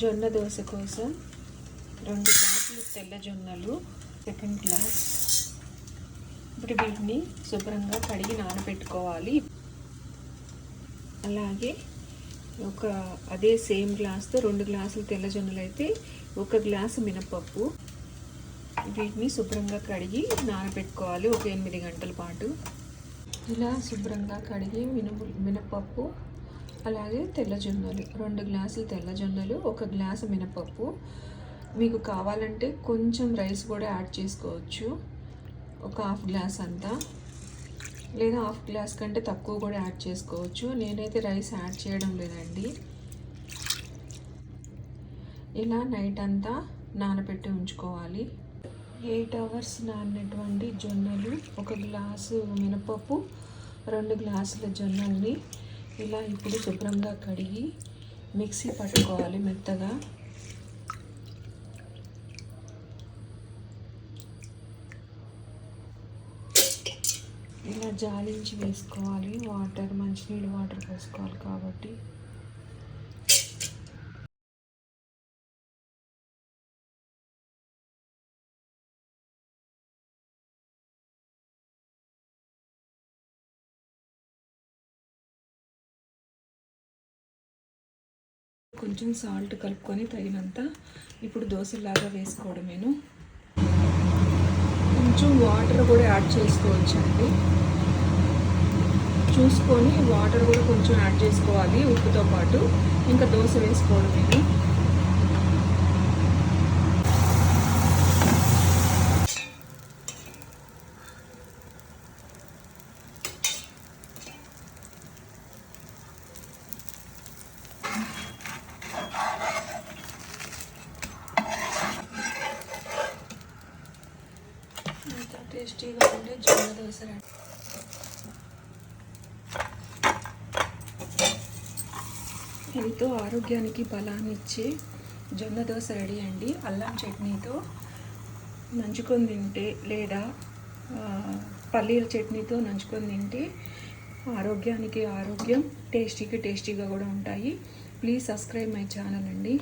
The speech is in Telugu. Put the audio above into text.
జొన్న దోశ కోసం 2 గ్లాసులు తెల్ల జొన్నలు, సెకండ్ గ్లాస్. ఇప్పుడు వీటిని శుభ్రంగా కడిగి నానబెట్టుకోవాలి. అలాగే అదే సేమ్ గ్లాస్తో 2 గ్లాసులు తెల్ల జొన్నలు అయితే 1 గ్లాసు మినపప్పు. వీటిని శుభ్రంగా కడిగి నానబెట్టుకోవాలి ఒక 8 గంటల పాటు. ఇలా శుభ్రంగా కడిగి మినపప్పు, అలాగే తెల్ల జొన్నలు, 2 గ్లాసులు తెల్ల జొన్నలు, 1 గ్లాసు మినపప్పు. మీకు కావాలంటే కొంచెం రైస్ కూడా యాడ్ చేసుకోవచ్చు, ఒక హాఫ్ గ్లాస్ అంతా, లేదా హాఫ్ గ్లాస్ కంటే తక్కువ కూడా యాడ్ చేసుకోవచ్చు. నేనైతే రైస్ యాడ్ చేయడం లేదండి. ఇలా నైట్ అంతా నానబెట్టి ఉంచుకోవాలి. 8 అవర్స్ నానినటువంటి జొన్నలు, 1 గ్లాసు మినపప్పు, 2 గ్లాసుల జొన్నల్ని ఇలా ఇప్పుడు శుభ్రంగా కడిగి మిక్సీ పట్టుకోవాలి మెత్తగా. ఇలా జాలించి వేసుకోవాలి. మంచినీళ్ళు వాటర్ పోసుకోవాలి కాబట్టి. కొంచెం సాల్ట్ కలుపుకొని తగినంత ఇప్పుడు దోశలాగా వేసుకోవడమేను. కొంచెం వాటర్ కూడా యాడ్ చేసుకోవచ్చండి. చూసుకొని వాటర్ కూడా కొంచెం యాడ్ చేసుకోవాలి ఉప్పుతో పాటు. ఇంకా దోశ వేసుకోవడమేను. టేస్టీగా ఉండే జొన్న దోశ రెడీ. ఎంతో ఆరోగ్యానికి బలాన్ని ఇచ్చే జొన్న దోశ రెడీ అండి. అల్లం చట్నీతో నంచుకొని తింటే, లేదా పల్లీల చట్నీతో నంచుకొని తింటే ఆరోగ్యానికి ఆరోగ్యం, టేస్టీగా కూడా ఉంటాయి. ప్లీజ్ సబ్స్క్రైబ్ మై ఛానల్ అండి.